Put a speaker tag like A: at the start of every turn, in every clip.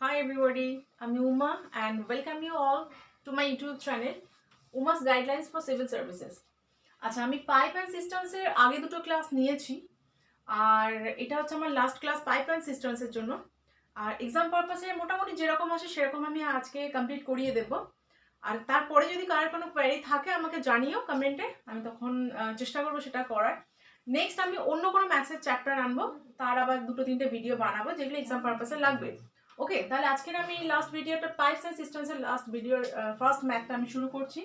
A: Hi everybody, I'm Uma and welcome you all to my YouTube channel Uma's Guidelines for Civil Services. আচ্ছা আমি pipe and সিস্টেমসের আগে দুটো class নিয়েছি আর এটা হচ্ছে আমার লাস্ট ক্লাস পাইপ অ্যান্ড সিস্টেমসের জন্য। আর এক্সাম পারপাসে মোটামুটি যেরকম আসে সেরকম আমি আজকে কমপ্লিট করিয়ে দেব। আর তারপরে যদি কারোর কোনো কোয়ারি থাকে আমাকে জানিও কমেন্টে, আমি তখন চেষ্টা করবো সেটা করার। নেক্সট আমি অন্য কোনো ম্যাথসের চ্যাপ্টার আনবো, তার আবার দুটো তিনটে ভিডিও বানাবো যেগুলো এক্সাম পারপাসে লাগবে। ওকে, তাহলে আজকের আমি লাস্ট ভিডিওটা পাইপস অ্যান্ড সিস্টেমসের লাস্ট ভিডিওর ফার্স্ট ম্যাথটা আমি শুরু করছি।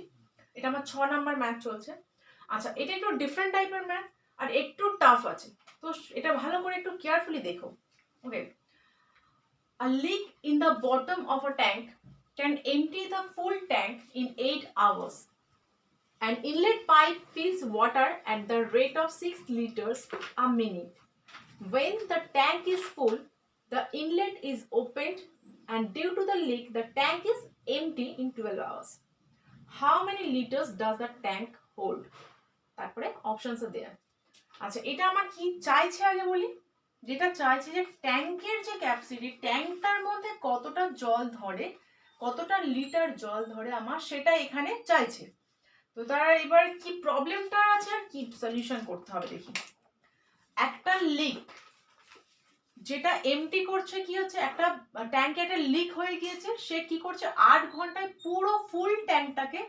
A: এটা আমার 6 নাম্বার ম্যাথ চলছে। আচ্ছা, এটা একটু ডিফারেন্ট টাইপের ম্যাথ আর একটু টাফ আছে, তো এটা ভালো করে একটু কেয়ারফুলি দেখো। ওকে, a leak in the bottom of a tank can empty the full tank in 8 hours. An inlet pipe fills water at the rate of 6 liters a minute. When the tank is full, the inlet is opened and due to the leak, the tank is empty in 12 hours. How many liters does the tank hold? তারপরে options দেয়া। আচ্ছা, এটা আমার কি চাইছে আগে বলি। যেটা চাইছে যে ট্যাঙ্কের যে ক্যাপাসিটি, ট্যাঙ্কটার মধ্যে কতটা জল ধরে, কতটা লিটার জল ধরে আমার সেটা এখানে চাইছে। তো তার এবার কি প্রবলেমটা আছে আর কি সলিউশন করতে হবে দেখি। একটা লিক যেটা এমটি করছে, কি হচ্ছে একটা ট্যাঙ্কে একটা লিক হয়ে গিয়েছে, সে কি করছে 8 ঘন্টায় পুরো ফুল ট্যাঙ্কটাকে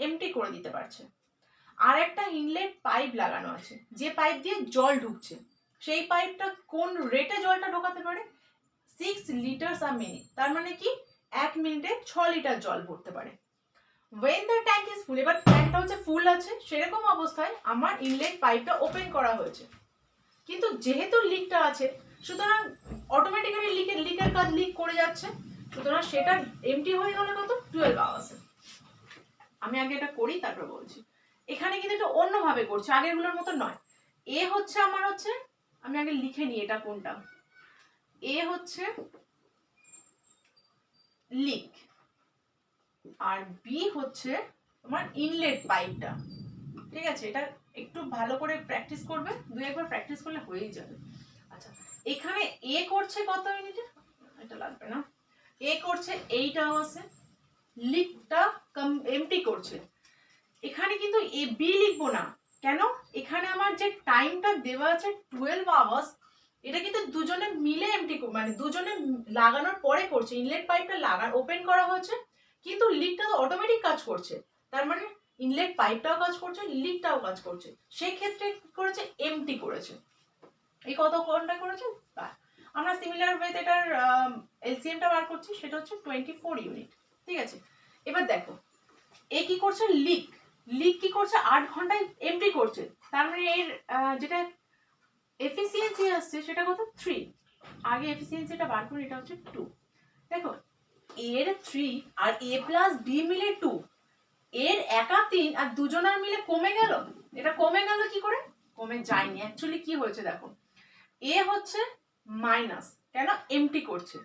A: এমটি করে দিতে পারছে। আর একটা ইনলেট পাইপ লাগানো আছে, যে পাইপ দিয়ে জল ঢুকছে, সেই পাইপটা কোন রেটে জলটা ঢোকাতে পারে 6 লিটার্স আ মিনিট, তার মানে কি 1 মিনিটে 6 লিটার জল ভরতে পারে। when the tank is full, এবার ট্যাঙ্কটা হচ্ছে ফুল আছে, সেরকম অবস্থায় আমার ইনলেট পাইপটা ওপেন করা হয়েছে, কিন্তু যেহেতু লিকটা আছে সুতরাং অটোমেটিক্যালি লিকের কাজ লিক করে যাচ্ছে, সুতরাং সেটা এমটি হয়ে গেল কত 12 আওয়ার্সে। আমি আগে এটা করি তারপর বলছি। এখানে কিন্তু এটা অন্যভাবে করছে, আগেরগুলোর মতো নয়। এ হচ্ছে আমার হচ্ছে, আমি আগে লিখে নিই এটা কোনটা। এ হচ্ছে লিক আর বি হচ্ছে তোমার ইনলেট পাইপটা। ঠিক আছে, এটা একটু ভালো করে প্র্যাকটিস করবে, দুই একবার প্র্যাকটিস করলে হয়েই যাবে। আচ্ছা, এখানে এ করছে কত মিনিটে, এটা লাগবে না। এ করছে 8 আওয়ার্সে, লিকটা এমটি করছে। এখানে কিন্তু এ বি লিখবো না, কেন? এখানে আমার যে টাইমটা দেওয়া আছে 12 আওয়ার্স, এটা কিন্তু দুজনে মিলে এমটি, মানে দুজনে লাগানোর পরে করছে। ইনলেট পাইপটা ওপেন করা হয়েছে, কিন্তু লিকটা তো অটোমেটিক কাজ করছে, তার মানে ইনলেট পাইপটাও কাজ করছে, লিকটাও কাজ করছে, সেই ক্ষেত্রে কি করেছে এমটি করেছে। এই কত কোনটা করেছে, আমরা সিমিলার ওয়েতে এটার এলসিএমটা বার করছি, সেটা হচ্ছে 24 ইউনিট। ঠিক আছে, এবার দেখো এ কি করছে, লিক কি করছে 8 ঘন্টায় এমটি করছে, তার মানে এর যেটা এফিসিয়েন্সি আসছে সেটা কত 3। আগে এফিসিয়েন্সিটা বার করি, এটা হচ্ছে 2। দেখো এর 3 আর এ প্লাস বি মিলে 2, এর একা 3 আর দুজনার মিলে কমে গেল। এটা কমে গেল কি করে, কমে যায়নি, অ্যাকচুয়ালি কি হয়েছে দেখো, এ হচ্ছে মাইনাস, কেন এমটি করছে,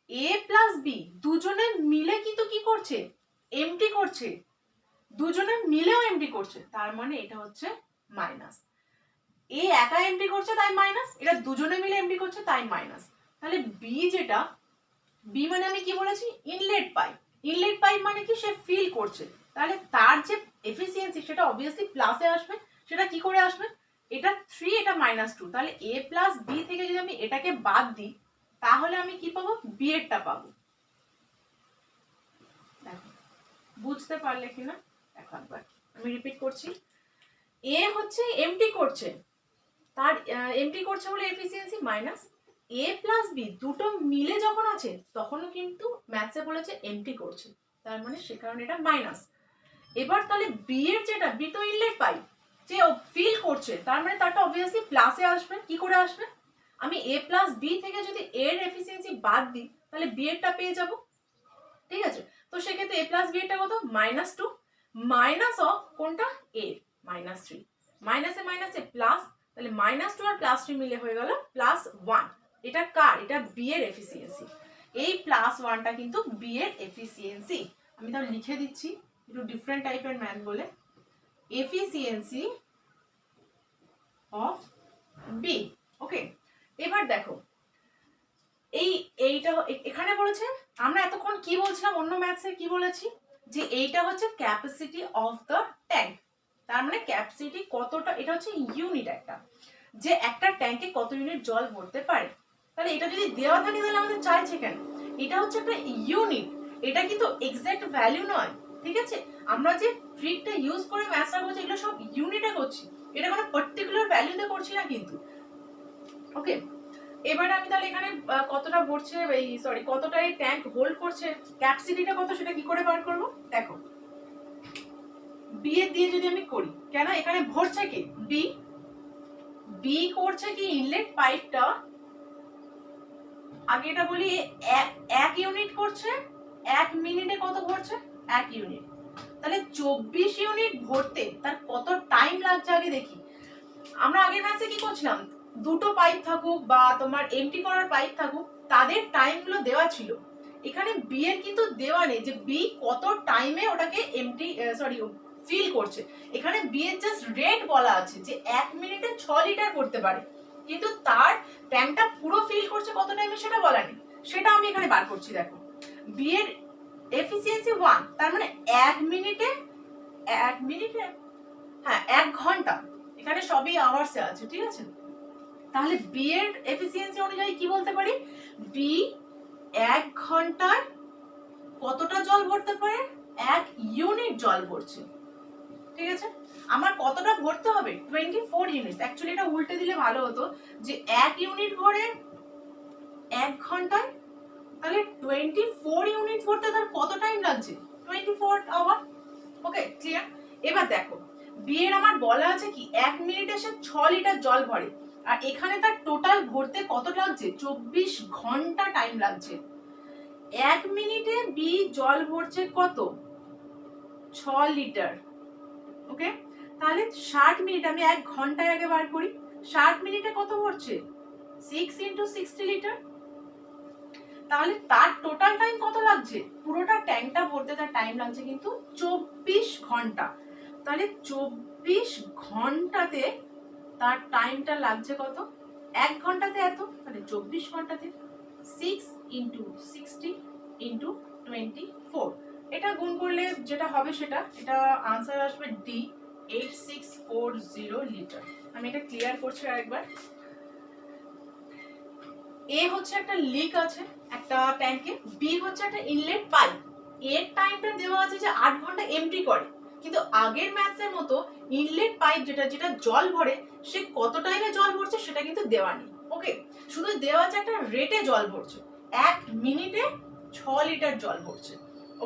A: এ প্লাস বি দুজনে মিলে কিন্তু কি করছে এমটি করছে, দুজনে মিলেও এমটি করছে, তার মানে এটা হচ্ছে মাইনাস। এ একা এমটি করছে তাই মাইনাস, এটা দুজনে মিলে এমটি করছে তাই মাইনাস। তাহলে বি যেটা, বি মানে আমি কি বলেছি ইনলেট পাইপ, ইনলেট পাইপ মানে কি সে ফিল করছে, তাহলে তার যে এফিসিয়েন্সি সেটা অবভিয়াসলি প্লাসে আসবে। সেটা কি করে আসবে, এটা 3 এটা -2, তাহলে এ প্লাস বি থেকে যদি আমি এটাকে বাদ দিই তাহলে আমি কি পাবো, বি এরটা পাবো। দেখো বুঝতে পারলে কিনা দেখো একবার আমি রিপিট করছি। এ হচ্ছে এমটি করছে, তার এমটি করছে বলে এফিসিয়েন্সি মাইনাস, এ প্লাস বি দুটো মিলে যখন আছে তখনও কিন্তু ম্যাথসে বলেছে এমটি করছে, তার মানে সে কারণে এটা মাইনাস। এবার তাহলে বি এর যেটা, বি তো ইনলেট পাইপ যে ফিল করছে, তার মানে তারটা অবভিয়াসলি প্লাসে আসবে। কি করে আসবে, আমি এ প্লাস বি থেকে যদি এর এফিসিয়েন্সি বাদ দিই তাহলে বি এরটা পেয়ে যাব। ঠিক আছে, তো সেক্ষেত্রে এ প্লাস বি এরটা কত -2 মাইনাস অফ কোনটা এ -3, মাইনাসে মাইনাসে প্লাস, তাহলে -2 আর +3 মিলে হয়ে গেল +1। এটা কার, এটা বি এর এফিসিয়েন্সি। এই +1টা কিন্তু বি এর এফিসিয়েন্সি। আমি তাহলে লিখে দিচ্ছি, একটু ডিফারেন্ট টাইপের ম্যাথ বলে, এফিসিয়েন্সি অফ বি। ওকে, এবার দেখো এইটা এখানে বলেছে, আমরা এতক্ষণ কি বলছিলাম অন্য ম্যাথসে কি বলেছি, যে এইটা হচ্ছে ক্যাপাসিটি অফ দ্য ট্যাঙ্ক। তার মানে ক্যাপাসিটি কতটা, এটা হচ্ছে ইউনিট একটা, যে একটা ট্যাঙ্কে কত ইউনিট জল ভরতে পারে। তাহলে এটা যদি দেওয়া থাকে তাহলে আমাদের চাইছে কেন? এটা হচ্ছে একটা ইউনিট, এটা কিন্তু এক্সাক্ট ভ্যালু নয়, ঠিক আছে? আমরা যে ট্রিকটা ইউজ করে ম্যাথসটা করছি এগুলো সব ইউনিটে করছি, এটা কোনো পার্টিকুলার ভ্যালুতে করছি না কিন্তু। ওকে, এবার আমি তাহলে এখানে কতটা ভরছে, এই সরি কতটা এই ট্যাঙ্ক হোল্ড করছে, ক্যাপাসিটিটা কত সেটা কি করে বার করব? দেখো বি এর দিয়ে যদি আমি করি, কেন এখানে ভরছে কি বি, বি করছে কি ইনলেট পাইপটা, আগে এটা বলি এক ইউনিট করছে, 1 মিনিটে কত ভরছে? 1 ইউনিট। তাহলে 24 ইউনিট ভরতে তার কত টাইম লাগছে আগে দেখি। আমরা আগের ম্যাচে কি করছিলাম, দুটো পাইপ থাকুক বা তোমার এমটি করার পাইপ থাকুক, তাদের টাইমগুলো দেওয়া ছিল। এখানে বি এর কিন্তু দেওয়া নেই যে বি কত টাইমে ওটাকে এমটি সরি ফিল করছে। এখানে বি এর জাস্ট রেট বলা আছে যে 1 মিনিটে 6 লিটার করতে পারে, কিন্তু তার ট্যাঙ্কটা পুরো ফিল করছে কত টাইমে সেটা বলা নেই। সেটা আমি এখানে বার করছি। দেখো বি এর এফিসিয়েন্সি 1, তার মানে 1 মিনিটে হ্যাঁ 1 ঘন্টা, এখানে সবই আওয়ার্সে আছে, ঠিক আছে? তাহলে বি এর এফিসিয়েন্সি অনুযায়ী কি বলতে পারি, বি 1 ঘন্টায় কতটা জল ভরতে পারে? 1 ইউনিট জল ভরছে, ঠিক আছে? আমার কতটা ভরতে হবে? 24 ইউনিট। অ্যাকচুয়ালি এটা উল্টে দিলে ভালো হতো, যে 1 ইউনিট ভরে 1 ঘন্টায়, তাহলে 24 ইউনিট ভরতে তার কত টাইম লাগছে? 24 আওয়ার। ওকে, ক্লিয়ার? এবার দেখো বি এর আমার বলা আছে কি 1 মিনিটে সে 6 লিটার জল ভরে, আর এখানে তার টোটাল ভরতে কত লাগছে? 24 ঘন্টা টাইম লাগছে। 1 মিনিটে বি জল ভরছে কত? 6 লিটার। ওকে, তাহলে 60 মিনিট, আমি 1 ঘন্টায় আগে বার করি, 60 মিনিটে কত ভরছে? 6 × 60 লিটার। তাহলে তার টোটাল টাইম কত লাগছে? পুরোটা ট্যাঙ্কটা ভরতে তার টাইম লাগছে কিন্তু 24 ঘন্টা। তাহলে 24 ঘন্টাতে তার টাইমটা লাগছে কত? 1 ঘন্টাতে এত, তাহলে 24 ঘন্টাতে 6 × 60 × 24, এটা গুণ করলে যেটা হবে সেটা, এটা আনসার আসবে ডি 8640 লিটার। আমি এটা ক্লিয়ার করছি আরেকবার। এ হচ্ছে একটা লিক আছে একটা ট্যাঙ্কে, বি হচ্ছে একটা ইনলেট পাইপ, এর টাইমটা দেওয়া আছে যে 8 ঘন্টা এমটি করে, কিন্তু আগের ম্যাথসের মতো ইনলেট পাইপ যেটা জল ভরে সে কত টাইমে জল ভরছে সেটা কিন্তু দেওয়া নেই। ওকে, শুধু দেওয়া আছে একটা রেটে জল ভরছে, 1 মিনিটে 6 লিটার জল ভরছে।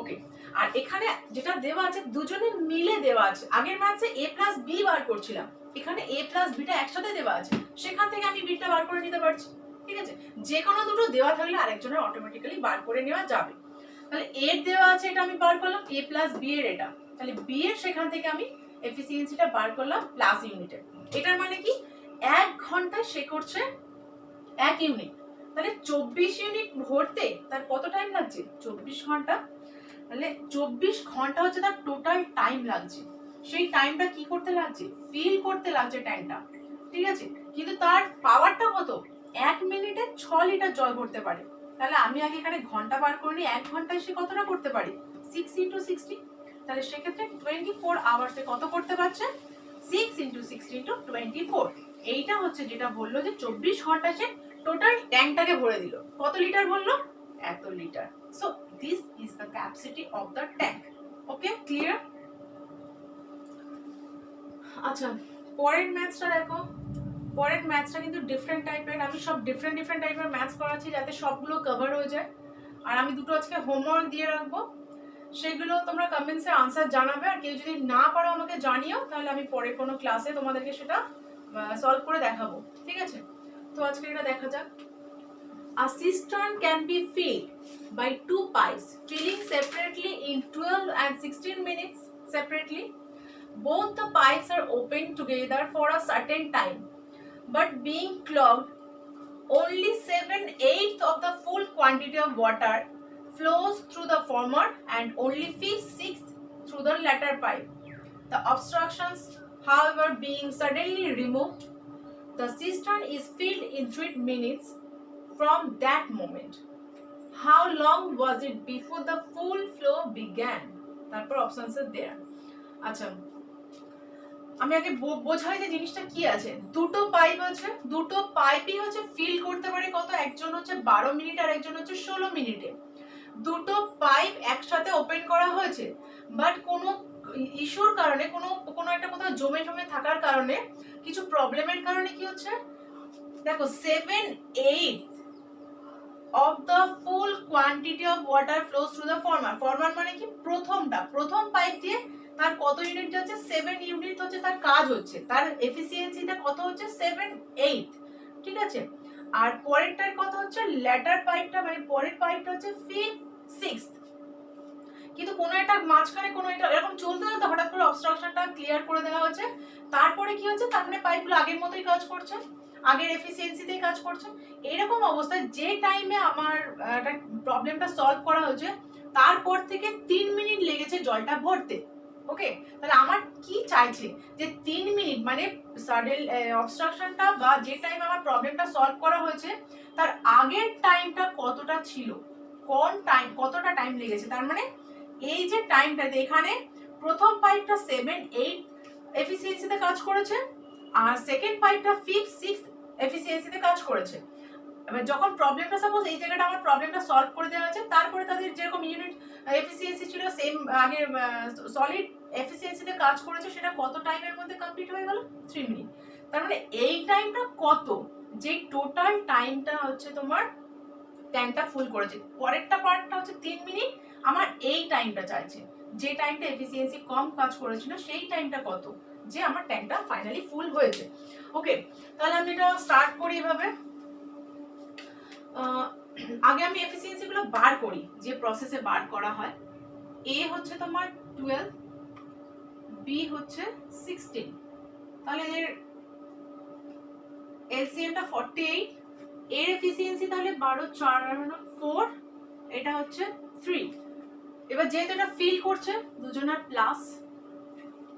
A: ওকে, আর এখানে যেটা দেওয়া আছে দুজনে মিলে দেওয়া আছে। আগের ম্যাথসে এ প্লাস বি বার করছিলাম, এখানে এ প্লাস বিটা একসাথে দেওয়া আছে, সেখান থেকে আমি বিটা বার করে নিতে পারছি, ঠিক আছে? যে কোনো দুটো দেওয়া থাকলে আরেকজনের অটোমেটিক্যালি বার করে নেওয়া যাবে। তাহলে এর দেওয়া আছে, এটা আমি বার করলাম, এ প্লাস বি এর এটা, তাহলে বি এর সেখান থেকে আমি এফিসিয়েন্সিটা বার করলাম প্লাস ইউনিটে। এটার মানে কি 1 ঘন্টায় সে করছে 1 ইউনিট, তাহলে 24 ইউনিট ভরতে তার কত টাইম লাগছে? 24 ঘন্টা। তাহলে 24 ঘন্টা হচ্ছে তার টোটাল টাইম লাগছে, সেই টাইমটা কি করতে লাগছে? ফিল করতে লাগছে ট্যাঙ্কটা, ঠিক আছে? কিন্তু তার পাওয়ারটা কত? 1 মিনিটে 6 লিটার জল ভরতে পারে। তাহলে আমি আগে এখানে ঘন্টা বার করে নিই, 1 ঘন্টায় সে কতটা করতে পারে? 6 × 60, তাহলে সেক্ষেত্রে 24 আওয়ার্সে কত করতে পারছে? 6 × 60 × 24। এইটা হচ্ছে যেটা বললো যে 24 ঘন্টা সে টোটাল ট্যাঙ্কটাকে ভরে দিল। কত লিটার বললো? এত litre. So this is the capacity of the tank. Okay, clear? আচ্ছা, পরের ম্যাথসটা দেখো। পরের ম্যাথসটা কিন্তু ডিফারেন্ট টাইপের, আমি সব ডিফারেন্ট টাইপের ম্যাথস করাচ্ছি যাতে সবগুলো কভার হয়ে যায়। আর আমি দুটো আজকে হোমওয়ার্ক দিয়ে রাখবো, সেগুলো তোমরা কমেন্টসে আনসার জানাবে। আর কেউ যদি না পারো আমাকে জানিও, তাহলে আমি পরের কোনো ক্লাসে তোমাদেরকে সেটা সলভ করে দেখাবো, ঠিক আছে? তো আজকে এটা দেখা যাক। A cistern can be filled by 2 pipes filling separately in 12 and 16 minutes separately. Both the pipes are opened together for a certain time, but being clogged, only 7/8 of the full quantity of water flows through the former and only 5/6 through the latter pipe. The obstructions, however, being suddenly removed, the cistern is filled in 3 minutes. from that moment. How long was it before the full flow began? তারপর options আর দেয়া। আচ্ছা, আমি আগে বোঝাই যে জিনিসটা কি আছে। দুটো পাইপ আছে, দুটো পাইপই হচ্ছে ফিল করতে পারে কত, একজন হচ্ছে 12 মিনিট আর একজন হচ্ছে 16 মিনিটে। দুটো পাইপ একসাথে ওপেন করা হয়েছে, বাট কোনো ইস্যুর কারণে, কোনো একটা কোথাও জমে থাকার কারণে, কিছু প্রবলেমের কারণে কি হচ্ছে, দেখো 7/8 of the full quantity of water flows through the former. former মানে কি, প্রথম পাইপ দিয়ে তার কত ইউনিট যাচ্ছে, 7 ইউনিট হচ্ছে তার কাজ হচ্ছে, তার এফিসিয়েন্সিটা কত হচ্ছে 7/8, ঠিক আছে। আর পরেরটার কত হচ্ছে, ল্যাটার পাইপটা মানে পরের পাইপটা হচ্ছে 5/6। কিন্তু কোনো একটা মাঝখানে কোনো একটা এরকম চলতে চলতে হঠাৎ করে অবস্ট্রাকশনটা ক্লিয়ার করে দেওয়া হচ্ছে, তারপরে কি হচ্ছে, তার মানে পাইপগুলো আগের মতোই কাজ করছে, আগের এফিসিয়েন্সিতেই কাজ করছে। এরকম অবস্থায় যে টাইমে আমার প্রবলেমটা সলভ করা হয়েছে, তারপর থেকে 3 মিনিট লেগেছে জলটা ভরতে। ওকে, তাহলে আমার কি চাইছে যে 3 মিনিট মানে সাডেন অবস্ট্রাকশনটা বা যে টাইম আমার প্রবলেমটা সলভ করা হয়েছে তার আগের টাইমটা কতটা ছিল, কতটা টাইম লেগেছে। তার মানে এই যে টাইমটা, এখানে প্রথম পাইপটা 7/8 এফিসিয়েন্সিতে কাজ করেছে, আর সেকেন্ড পাইপটা 5/6 এফিসিয়েন্সিতে কাজ করেছে। এবার যখন প্রবলেমটা সাপোজ এই জায়গাটা আমার প্রবলেমটা সলভ করে দেওয়া আছে, তারপরে তাদের যেরকম ইউনিট এফিসিয়েন্সি ছিল সেম আগে সলিড এফিসিয়েন্সিতে কাজ করেছে, সেটা কত টাইমের মধ্যে কমপ্লিট হয়ে গেল, 3 মিনিট। তার মানে এই টাইমটা কত, যে টোটাল টাইমটা হচ্ছে তোমার ট্যাঙ্কটা ফুল করেছে, পরেরটা পার্টটা হচ্ছে 3 মিনিট, আমার এই টাইমটা চাইছে, যে টাইমটা এফিসিয়েন্সি কম কাজ করেছিল সেই টাইমটা কত, যে আমার ট্যাঙ্কটা ফাইনালি ফুল হয়েছে। ওকে, তাহলে আমি এটা স্টার্ট করি এভাবে। আগে আমি এফিসিয়েন্সি গুলো বার করি, যে প্রসেসে বার করা হয়। এ হচ্ছে তোমার 12, বি হচ্ছে 16, তাহলে এর এলসিএমটা 48, এর এফিসিয়েন্সি তাহলে 12 4 4, এটা হচ্ছে 3। এবার যেহেতু এটা ফিল করছে দুজনের প্লাস,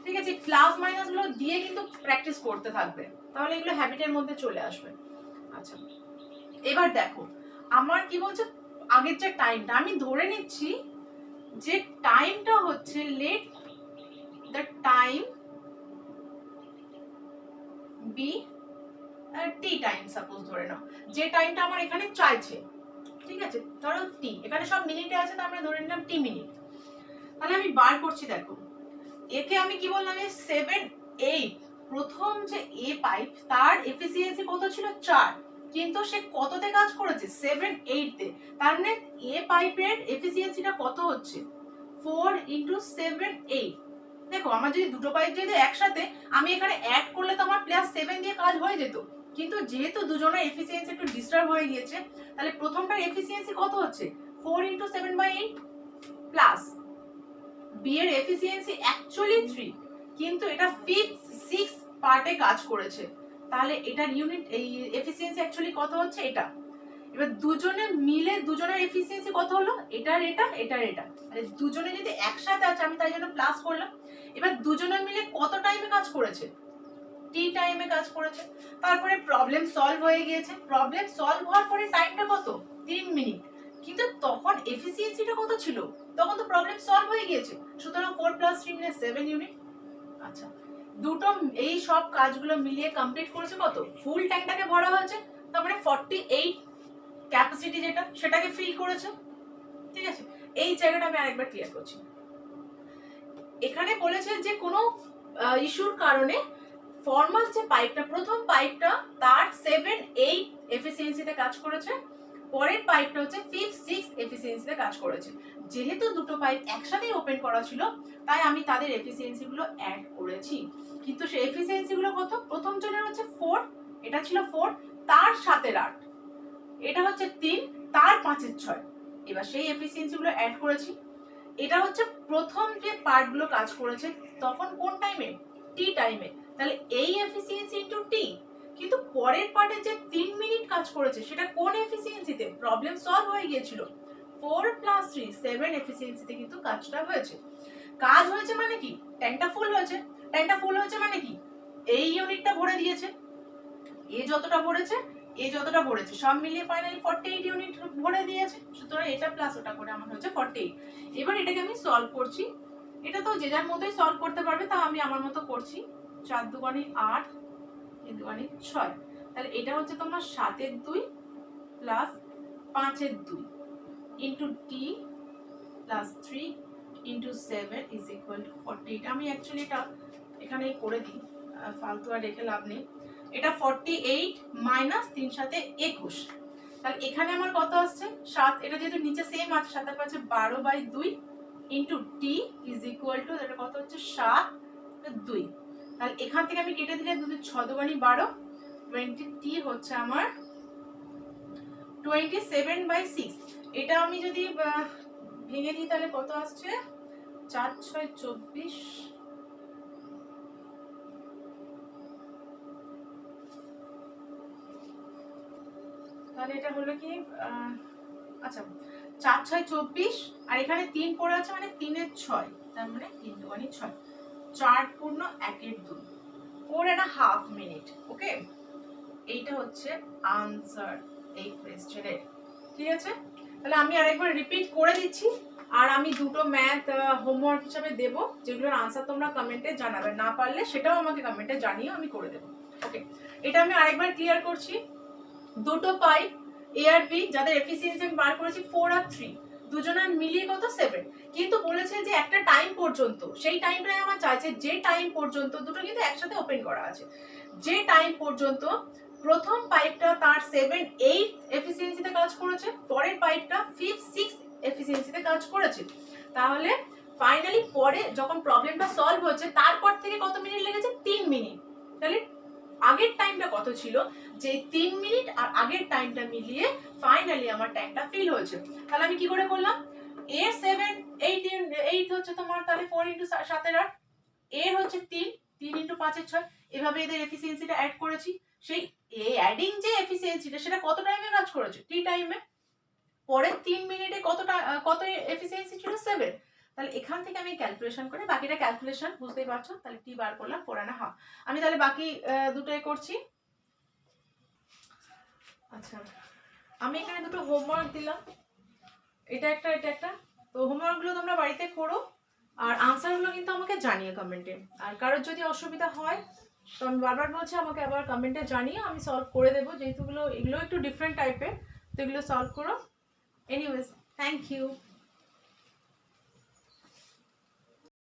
A: ঠিক আছে, প্লাস মাইনাস গুলো দিয়ে কিন্তু প্র্যাকটিস করতে থাকবে, তাহলে এগুলো হ্যাবিটের মধ্যে চলে আসবে। আচ্ছা, এবার দেখো আমার কি বলছে, আগের যে টাইমটা আমি ধরে নিচ্ছি যে টাইমটা হচ্ছে let the time be T time, suppose ধরে নাও যে টাইমটা আমার এখানে চাইছে, ঠিক আছে, ধরো টি, এখানে সব মিনিটে আছে, তার মানে ধরে নিলাম টি মিনিট। তাহলে আমি বার করছি, দেখো একে আমি কি বললাম, 7/8 প্রথম যে এ পাইপ তার এফিসিয়েন্সি কত ছিল 4, কিন্তু সে কততে কাজ করেছে 7/8 তে, তার মানে এ পাইপের এফিসিয়েন্সিটা কত হচ্ছে 4 × 7/8। দেখো আমার যদি দুটো পাইপ যেহেতু একসাথে, আমি এখানে অ্যাড করলে তো আমার +7 দিয়ে কাজ হয়ে যেত, কিন্তু যেহেতু দুজনের এফিসিয়েন্সি একটু ডিস্টার্ব হয়ে গিয়েছে, তাহলে প্রথমটার এফিসিয়েন্সি কত হচ্ছে 4 × 7/8 প্লাস বি এর এফিসিয়েন্সি অ্যাকচুয়ালি 3, কিন্তু এটা 5/6 পার্টে কাজ করেছে, তাহলে এটার ইউনিট এই এফিসিয়েন্সি অ্যাকচুয়ালি কত হচ্ছে এটা। এবার দুজনে মিলে দুজনের এফিসিয়েন্সি কত হলো, এটার এটা, মানে দুজনে যদি একসাথে আছে আমি তাই জন্য প্লাস করলাম। এবার দুজনে মিলে কত টাইমে কাজ করেছে, টি টাইমে কাজ করেছে। তারপরে প্রবলেম সলভ হয়ে গিয়েছে, প্রবলেম সলভ হওয়ার পরে টাইমটা কত 3 মিনিট, কিন্তু তখন এফিসিয়েন্সিটা কত ছিল, তখন তো প্রবলেম সলভ হয়ে গিয়েছে, সুতরাং 4 + 3 মানে 7 ইউনিট। আচ্ছা, দুটো এই সব কাজগুলো মিলিয়ে কমপ্লিট করেছে কত, ফুল ট্যাঙ্কটাকে ভরা হয়েছে, তার মানে 48 ক্যাপাসিটি যেটা সেটাকে ফিল করেছে, ঠিক আছে। এই জায়গাটা আমি আরেকবার ক্লিয়ার করছি। এখানে বলেছে যে কোনো ইস্যুর কারণে ফর্মাল যে পাইপটা, প্রথম পাইপটা তার 7/8 এফিসিয়েন্সিতে কাজ করেছে, পরের পাইপটা হচ্ছে 5/6 এফিসিয়েন্সিতে কাজ করেছে। যেহেতু দুটো পাইপ একসাথেই ওপেন করা ছিল, তাই আমি তাদের এফিসিয়েন্সি গুলো অ্যাড করেছি, কিন্তু সেই এফিসিয়েন্সি গুলো কত, প্রথম জনের হচ্ছে 4, এটা ছিল 4, তার 7/8, এটা হচ্ছে 3, তার 5/6। এবার সেই এফিসিয়েন্সি গুলো অ্যাড করেছি। এটা হচ্ছে প্রথম যে পার্টগুলো কাজ করেছে তখন কোন টাইমে, টি টাইমে, তাহলে এই এফিসিয়েন্সি ইনটু টি। কিন্তু পরের পার্টে যে 3 মিনিট কাজ করেছে সেটা কোন এফিসিয়েন্সিতে, প্রবলেম সলভ হয়ে গিয়েছিল, 4 + 3 7 এফিসিয়েন্সিতে কিন্তু কাজটা হয়েছে। কাজ হয়েছে মানে কি, ট্যাঙ্কটা ফুল হয়েছে, ট্যাঙ্কটা ফুল হয়েছে মানে কি, এই ইউনিটটা ভরে দিয়েছে, এ যতটা ভরেছে এ যতটা ভরেছে সব মিলিয়ে ফাইনালি 48 ইউনিট ভরে দিয়েছে, সুতরাং এটা প্লাস ওটা করে আমার হচ্ছে 48। এবার এটাকে আমি সলভ করছি, এটা তো যে যার মতোই সলভ করতে পারবে, তা আমি আমার মতো করছি। 4 দুগুণে 8, 3 দুগুণে 6, তাহলে এটা হচ্ছে তোমার 7 এর 2 প্লাস 5 এর 2 into T plus 3 into 7 is equal to 48। আমি অ্যাকচুয়ালি এটা এখানেই করে দিই, ফালতু আর রেখে লাভ নেই। এটা 48 মাইনাস 3 সাথে 21, তাহলে এখানে আমার কত আসছে 7, এটা যেহেতু নিচে সেম আছে 7 আর 5 12/2 into T is equal to, এটা কত হচ্ছে 7 2, তাহলে এখান থেকে আমি কেটে দিলে 2 6 দুগুণে 12, 20 টি হচ্ছে আমার 27/6। এটা আমি যদি ভেঙে দিই তাহলে কত আসছে 4 6 24, তাহলে এটা হলো কি আচ্ছা 4 6 24 আর এখানে 3 পড়ে আছে মানে 3 এর 6, তার মানে 3 দুগুণে 6, 4 পূর্ণ 1 এর 2, 4.5 মিনিট। ওকে, এইটা হচ্ছে আনসার এই কোয়েশ্চেনের। ঠিক আছে, তাহলে আমি আরেকবার রিপিট করে দিচ্ছি, আর আমি দুটো ম্যাথ হোমওয়ার্ক হিসাবে দেবো, যেগুলোর আনসার তোমরা কমেন্টে জানাবে, না পারলে সেটাও আমাকে কমেন্টে জানিয়ে আমি করে দেবো। ওকে, এটা আমি আরেকবার ক্লিয়ার করছি। দুটো পাইপ এ আর বি যাদের এফিসিয়েন্সি আমি বার করেছি 4 আর 3, দুজনের মিলিয়ে কত 7, কিন্তু বলেছে যে একটা টাইম পর্যন্ত, সেই টাইমটাই আমার চাইছে যে টাইম পর্যন্ত, দুটো কিন্তু একসাথে ওপেন করা আছে, যে টাইম পর্যন্ত প্রথম পাইপটা তার 7-8 এফিসিয়েন্সিতে কাজ করেছে, পরের পাইপটা 5-6 এফিসিয়েন্সিতে কাজ করেছে, তাহলে ফাইনালি পরে যখন প্রবলেমটা সলভ হচ্ছে তারপর থেকে কত মিনিট লেগেছে 3 মিনিট। তাহলে আগের টাইমটা কত ছিল, যে 3 মিনিট আর আগের টাইমটা মিলিয়ে ফাইনালি আমার ট্যাঙ্কটা ফিল হয়েছে। তাহলে আমি কি করে করলাম, এর 7 8 হচ্ছে তোমার, তাহলে 4 ইন্টু 7 এর 8, এর হচ্ছে 3 ইন্টু 5 এর 6, এভাবে এদের এফিসিয়েন্সিটা অ্যাড করেছি। সেই অ্যাডিং যে এফিসিয়েন্সিটা সেটা কত টাইমে কাজ করেছে, টি টাইমে, পরের 3 মিনিটে কত এফিসিয়েন্সি ছিল 7, তাহলে এখান থেকে আমি ক্যালকুলেশন করে, বাকিটা ক্যালকুলেশন বুঝতেই পারছো, তাহলে টি বার করলাম 4.5। আমি তাহলে বাকি দুটোই করছি। আচ্ছা, আমি এখানে দুটো হোমওয়ার্ক দিলাম, এটা একটা এটা একটা, তো হোমওয়ার্কগুলো তোমরা বাড়িতে করো, আর আনসারগুলো কিন্তু আমাকে জানিও কমেন্টে। আর কারোর যদি অসুবিধা হয় তো আমি বারবার বলছি আমাকে আবার কমেন্টে জানিয়ে আমি সলভ করে দেবো, যেহেতু এগুলো একটু ডিফারেন্ট টাইপের, তো এগুলো সলভ করো। Anyways, thank you.